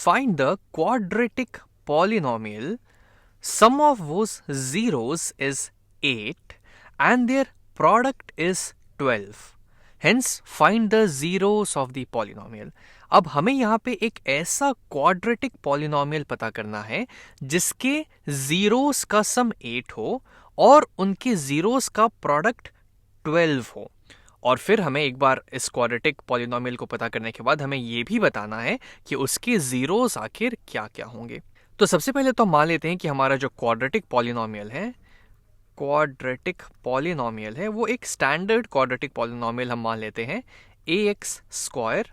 find the quadratic polynomial, sum of whose zeros is 8 and their product is 12. Hence find the zeros of the polynomial. अब हमें यहाँ पे एक ऐसा quadratic polynomial पता करना है जिसके जीरोस का सम 8 हो और उनके जीरोस का प्रोडक्ट 12 हो। और फिर हमें एक बार इस क्वाड्रेटिक पॉलिनोमियल को पता करने के बाद हमें यह भी बताना है कि उसके जीरोस आखिर क्या क्या होंगे। तो सबसे पहले तो मान लेते हैं कि हमारा जो क्वाड्रेटिक पॉलिनोमियल है वो एक स्टैंडर्ड क्वाड्रेटिक पॉलिनोमियल हम मान लेते हैं ax²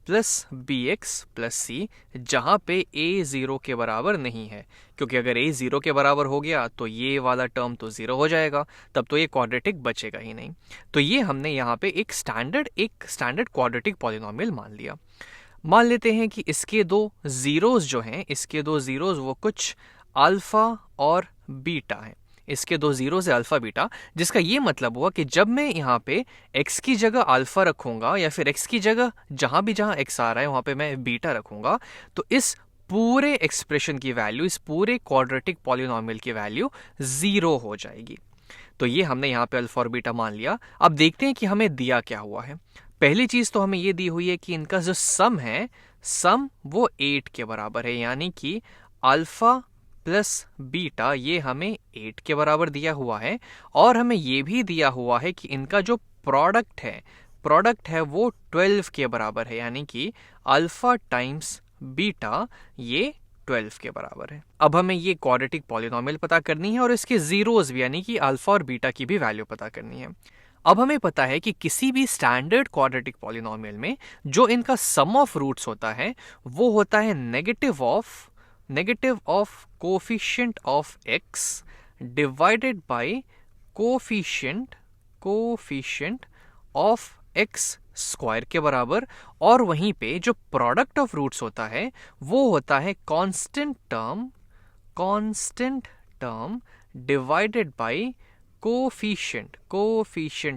plus bx plus c, जहां पे a 0 के बराबर नहीं है, क्योंकि अगर a 0 के बराबर हो गया तो ये वाला टर्म तो 0 हो जाएगा, तब तो ये क्वाड्रेटिक बचेगा ही नहीं। तो ये हमने यहाँ पे एक स्टैंडर्ड क्वाड्रेटिक पॉलिनोमियल मान लिया। मान लेते हैं कि इसके दो जीरोस वो कुछ अल्फा और बीटा हैं। इसके दो जीरोस है अल्फा बीटा, जिसका ये मतलब हुआ कि जब मैं यहाँ पे x की जगह अल्फा रखूंगा या फिर x की जगह जहां x आ रहा है वहां पे मैं बीटा रखूंगा, तो इस पूरे एक्सप्रेशन की वैल्यू, इस पूरे क्वाड्रेटिक पॉलिनोमियल की वैल्यू 0 हो जाएगी। तो ये हमने यहाँ पे अल्फा और बीटा मान लिया। अब देखते हैं कि हमें दिया क्या हुआ है। पहली चीज तो हमें ये दी हुई है कि इनका जो सम वो 8 के बराबर है, यानी कि अल्फा प्लस बीटा ये हमें 8 के बराबर दिया हुआ है। और हमें ये भी दिया हुआ है कि इनका जो प्रोडक्ट है वो 12 के बराबर है, यानी कि अल्फा टाइम्स बीटा ये 12 के बराबर है। अब हमें ये क्वाड्रेटिक पॉलिनोमियल पता करनी है और इसके जीरोस भी, यानी कि अल्फा और बीटा की भी वैल्यू पता करनी है। अब हमें पता है कि किसी भी स्टैंडर्ड क्वाड्रेटिक पॉलिनोमियल में जो इनका सम ऑफ रूट्स होता है वो होता है negative of coefficient of x divided by coefficient of x square के बराबर। और वहीं पे जो प्रोडक्ट ऑफ रूट्स होता है वो होता है constant term divided by coefficient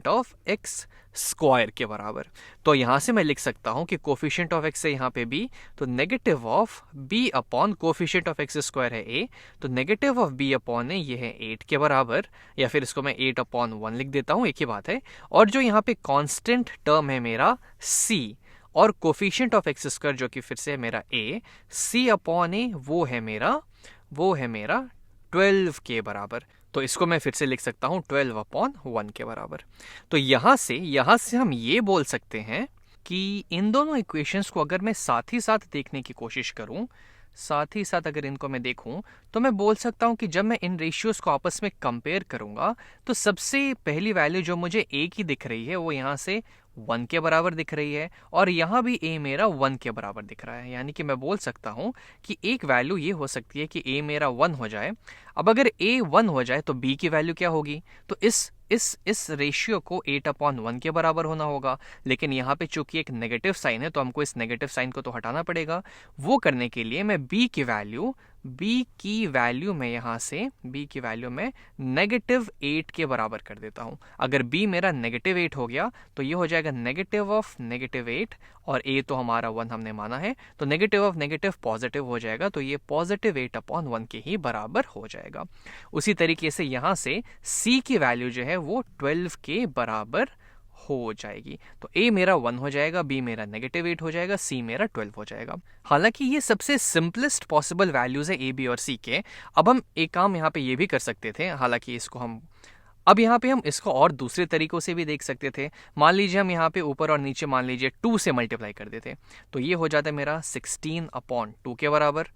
of x square के बराबर। तो यहां से मैं लिख सकता हूं कि कोफिशिएंट ऑफ x है यहां पे b, तो negative of b upon coefficient of x square है a, तो negative of b upon a ये है 8 के बराबर, या फिर इसको मैं 8 अपॉन 1 लिख देता हूं, एक ही बात है। और जो यहाँ पे कांस्टेंट टर्म है मेरा c और कोफिशिएंट ऑफ x स्क्वायर जो कि फिर से है मेरा a, c अपॉन a वो है मेरा 12 के बराबर। तो इसको मैं फिर से लिख सकता हूं 12 अपॉन 1 के बराबर। तो यहां से हम ये बोल सकते हैं कि इन दोनों इक्वेशंस को अगर मैं साथ ही साथ देखने की कोशिश करूं, अगर इनको मैं देखूं, तो मैं बोल सकता हूं कि जब मैं इन रेशियोज को आपस में कंपेयर करूंगा तो सबसे पहली वैल्यू जो मुझे a की दिख रही है वो यहां से 1 के बराबर दिख रही है, और यहां भी a मेरा 1 के बराबर दिख रहा है। यानी कि मैं बोल सकता हूं कि एक वैल्यू ये हो सकती है कि a मेरा 1 हो जाए। अब अगर a 1 हो जाए तो b की वैल्यू क्या होगी? तो इस रेशियो को 8 अपॉन 1 के बराबर होना होगा। लेकिन यहाँ पे चूंकि एक नेगेटिव साइन है तो हमको इस नेगेटिव साइन को तो हटाना पड़ेगा। वो करने के लिए मैं b की वैल्यू मैं नेगेटिव 8 के बराबर कर देता हूं। अगर b मेरा नेगेटिव 8 हो गया तो ये हो जाएगा नेगेटिव ऑफ नेगेटिव 8, और a तो हमारा 1 हमने माना है, तो नेगेटिव ऑफ नेगेटिव पॉजिटिव हो जाएगा, तो ये पॉजिटिव 8 अपॉन 1 के ही बराबर हो जाएगा। उसी तरीके से यहां से c की वैल्यू जो है वो 12 के बराबर हो जाएगी। तो a मेरा 1 हो जाएगा, b मेरा नेगेटिव 8 हो जाएगा, c मेरा 12 हो जाएगा। हालांकि ये सबसे सिंपलेस्ट पॉसिबल वैल्यूज है a b और c के। अब हम एक काम यहाँ पे ये भी कर सकते थे, हालांकि हम इसको और दूसरे तरीकों से भी देख सकते थे। मान लीजिए हम यहाँ पे ऊपर और नीचे मान लीजिए 2 से मल्टीप्लाई कर देते, तो ये हो जाता है मेरा 16 अपॉन 2 के बराबर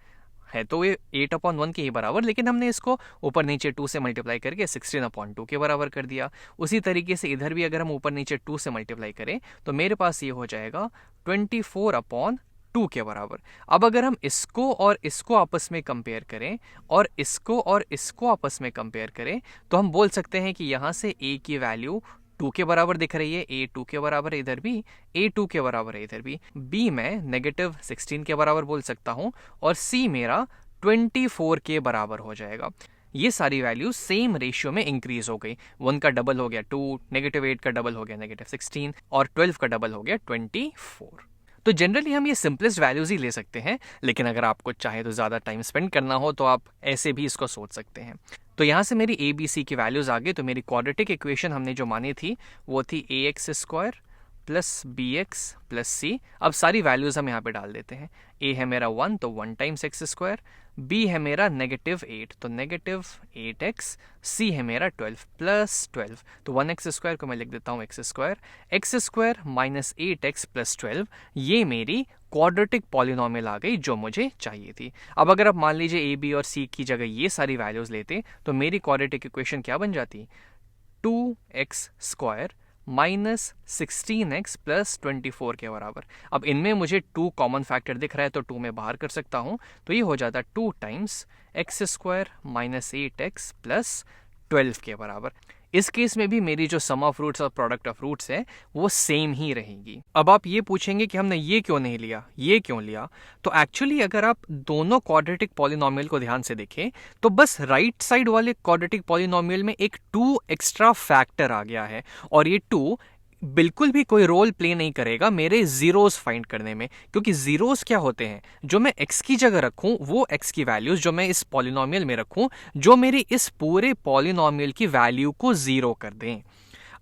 है, तो ये 8 अपॉन 1 के ही बराबर, लेकिन हमने इसको ऊपर नीचे 2 से मल्टीप्लाई करके 16 अपॉन 2 के बराबर कर दिया। उसी तरीके से इधर भी अगर हम ऊपर नीचे 2 से मल्टीप्लाई करें तो मेरे पास ये हो जाएगा 24 अपॉन 2 के बराबर। अब अगर हम इसको और इसको आपस में कंपेयर करें और इसको आपस में कंपेयर करें तो हम बोल सकते हैं कि यहाँ से a की वैल्यू 2 के बराबर दिख रही है, a 2 के बराबर है इधर भी, a 2 के बराबर है इधर भी, b मैं नेगेटिव 16 के बराबर बोल सकता हूं, और c मेरा 24 के बराबर हो जाएगा। ये सारी वैल्यू सेम रेशियो में इंक्रीज हो गई। 1 का डबल हो गया 2, नेगेटिव 8 का डबल हो गया नेगेटिव 16, और 12 का डबल हो गया 24। तो जनरली हम ये सिंपलेस्ट वैल्यूज़ ही ले सकते हैं, लेकिन अगर आपको चाहे तो ज़्यादा टाइम स्पेंड करना हो तो आप ऐसे भी इसको सोच सकते हैं। तो यहाँ से मेरी ए बी सी की वैल्यूज़ आ गई। तो मेरी क्वाड्रेटिक इक्वेशन हमने जो मानी थी वो थी a x square plus b x plus c. अब सारी वैल्यूज़ हम यहाँ पे डाल देते हैं। ए है मेरा 1 तो 1 टाइम्स एक्स स्क्वायर, बी है मेरा -8 तो -8x, सी है मेरा 12 प्लस 12 तो 1x स्क्वायर को मैं लिख देता हूँ x square minus 8x plus 12। ये मेरी क्वाड्रेटिक पॉलिनॉमियल आ गई जो मुझे चाहिए थी। अब अगर आप मान लीजिए ए बी और सी की जगह ये सारी वैल्यूज़ लेते तो मेरी क्वाड्रेटिक इक्वेशन क्या बन जाती, 2x square minus 16x plus 24 के बराबर। अब इनमें मुझे 2 कॉमन फैक्टर दिख रहा है तो 2 में बाहर कर सकता हूं, तो ये हो जाता 2 times x square minus 8x plus 12 के बराबर। इस केस में भी मेरी जो सम ऑफ रूट्स और प्रोडक्ट ऑफ रूट्स है वो सेम ही रहेगी। अब आप ये पूछेंगे कि हमने ये क्यों नहीं लिया, ये क्यों लिया? तो एक्चुअली अगर आप दोनों क्वाड्रेटिक पॉलिनॉमियल को ध्यान से देखें तो बस राइट साइड वाले क्वाड्रेटिक पॉलिनॉमियल में एक 2 एक्स्ट्रा फैक्टर आ गया है, और ये 2 बिल्कुल भी कोई रोल प्ले नहीं करेगा मेरे जीरोस फाइंड करने में, क्योंकि जीरोस क्या होते हैं, जो मैं x की जगह रखूं वो x की वैल्यूज जो मैं इस पॉलिनॉमियल में रखूं जो मेरी इस पूरे पॉलिनॉमियल की वैल्यू को जीरो कर दें।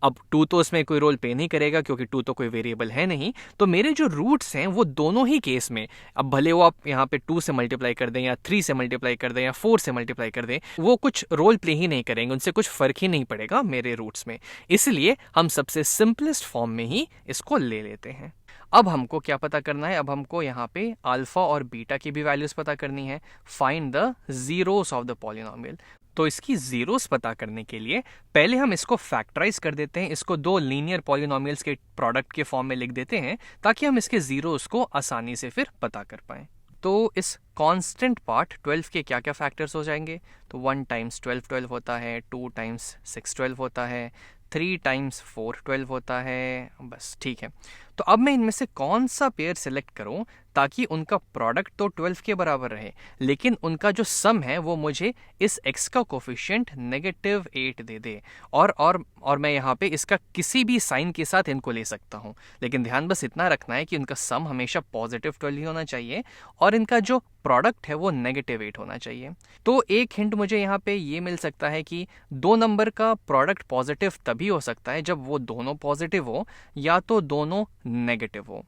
अब 2 तो इसमें कोई रोल प्ले नहीं करेगा क्योंकि 2 तो कोई वेरिएबल है नहीं। तो मेरे जो रूट्स हैं वो दोनों ही केस में, अब भले वो आप यहाँ पे 2 से मल्टीप्लाई कर दें या 3 से मल्टीप्लाई कर दें या 4 से मल्टीप्लाई कर दें, वो कुछ रोल प्ले ही नहीं करेंगे, उनसे कुछ फर्क ही नहीं पड़ेगा मेरे रूट्स में। इसलिए हम सबसे सिंपलेस्ट फॉर्म में ही इसको ले लेते हैं। अब हमको क्या पता करना है, अब हमको यहाँ पे अल्फा और बीटा की भी वैल्यूज पता करनी है। Find the zeros of the polynomial. तो इसकी जीरोस पता करने के लिए पहले हम इसको फैक्टराइज कर देते हैं, इसको 2 लीनियर पॉलिनॉमियल्स के प्रोडक्ट के फॉर्म में लिख देते हैं ताकि हम इसके जीरोस को आसानी से फिर पता कर पाएं। तो इस कांस्टेंट पार्ट 12 के क्या क्या फैक्टर्स हो जाएंगे, तो 1 टाइम्स 12 12 होता है, 2 टाइम्स 6 12 होता है, 3 टाइम्स 4 12 होता है। बस ठीक है। तो अब मैं इनमें से कौन सा पेयर सेलेक्ट करूं ताकि उनका प्रोडक्ट तो 12 के बराबर रहे, लेकिन उनका जो सम है वो मुझे इस x का कोफिशिएंट -8 दे दे, और मैं यहाँ पे इसका किसी भी साइन के साथ इनको ले सकता हूँ, लेकिन ध्यान बस इतना रखना है कि उनका सम हमेशा +12 ही होना चाहिए और इनका जो प्रोडक्ट है वो -8 होना चाहिए। तो एक हिंट मुझे यहाँ पे ये मिल सकता है कि 2 नंबर का प्रोडक्ट पॉजिटिव तभी हो सकता है जब वो दोनों पॉजिटिव हो या तो दोनों नेगेटिव हो,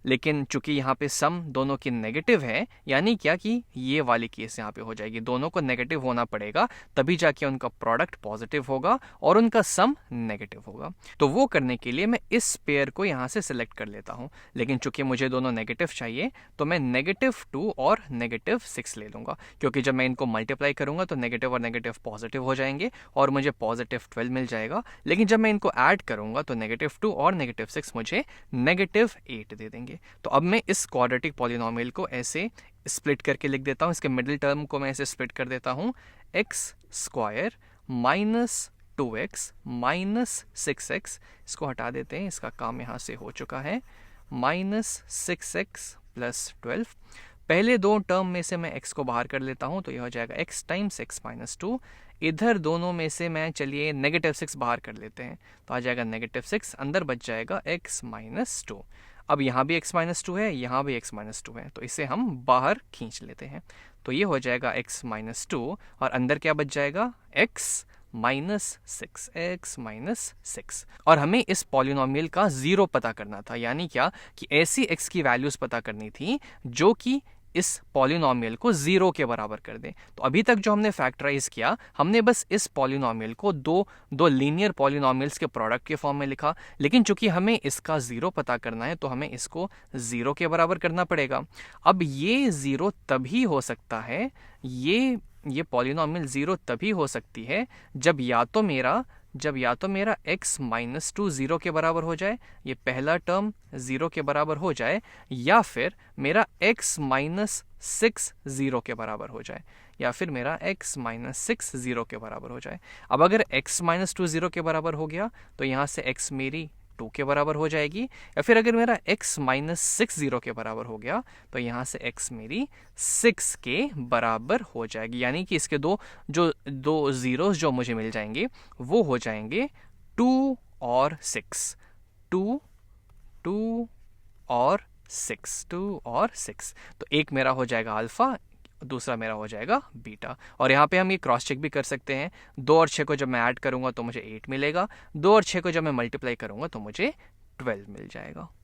लेकिन चूंकि यहाँ पे सम दोनों की नेगेटिव है, यानी क्या कि ये वाली केस यहाँ पे हो जाएगी, दोनों को नेगेटिव होना पड़ेगा तभी जाके उनका प्रोडक्ट पॉजिटिव होगा और उनका सम नेगेटिव होगा। तो वो करने के लिए मैं इस पेयर को यहाँ से सिलेक्ट कर लेता हूँ, लेकिन चूंकि मुझे दोनों नेगेटिव चाहिए तो मैं -2 और -6 ले लूँगा, क्योंकि जब मैं इनको मल्टीप्लाई करूँगा तो नेगेटिव और नेगेटिव पॉजिटिव हो जाएंगे और मुझे +12 मिल जाएगा, लेकिन जब मैं इनको ऐड करूँगा तो -2 और -6 मुझे -8 दे देंगे। तो अब मैं इस क्वाड्रेटिक पॉलिनॉमियल को ऐसे स्प्लिट करके लिख देता हूँ, इसके मिडिल टर्म को मैं ऐसे स्प्लिट कर देता हूँ, x square minus 2x minus 6x, इसको हटा देते हैं, इसका काम यहाँ से हो चुका है, -6x प्लस 12। पहले 2 टर्म में से मैं x को बाहर कर लेता हूँ तो यह हो जाएगा x टाइम्स x माइनस 2। इधर दोनों में से मैं चलिए -6 बाहर कर लेते हैं तो आ जाएगा -6, अंदर बच जाएगा x माइनस 2। अब यहाँ भी x माइनस 2 है, यहाँ भी x माइनस 2 है, तो इसे हम बाहर खींच लेते हैं तो ये हो जाएगा x माइनस 2 और अंदर क्या बच जाएगा x माइनस 6। और हमें इस पॉलिनॉमियल का जीरो पता करना था, यानी क्या कि ऐसी x की वैल्यूज पता करनी थी जो कि इस पॉलिनॉमियल को 0 के बराबर कर दें। तो अभी तक जो हमने फैक्टराइज किया, हमने बस इस पॉलिनॉमियल को दो लीनियर पॉलिनॉमियल्स के प्रोडक्ट के फॉर्म में लिखा, लेकिन चूंकि हमें इसका 0 पता करना है तो हमें इसको 0 के बराबर करना पड़ेगा। अब ये 0 तभी हो सकता है, ये पॉलिनॉमियल 0 तभी हो सकती है जब या तो मेरा x माइनस 2 0 के बराबर हो जाए, ये पहला टर्म 0 के बराबर हो जाए, या फिर मेरा x माइनस 6 0 के बराबर हो जाए, या फिर मेरा x माइनस 6 0 के बराबर हो जाए। अब अगर x माइनस 2 0 के बराबर हो गया तो यहाँ से x मेरी 2 के बराबर हो जाएगी, या फिर अगर मेरा x माइनस 6 0 के बराबर हो गया तो यहाँ से x मेरी 6 के बराबर हो जाएगी, यानी कि इसके दो जीरोस जो मुझे मिल जाएंगे वो हो जाएंगे 2 और 6, 2 और 6, 2 और 6। तो एक मेरा हो जाएगा अल्फ़ा, दूसरा मेरा हो जाएगा बीटा। और यहाँ पे हम ये क्रॉस चेक भी कर सकते हैं, 2 और 6 को जब मैं ऐड करूँगा तो मुझे 8 मिलेगा, 2 और 6 को जब मैं मल्टीप्लाई करूँगा तो मुझे 12 मिल जाएगा।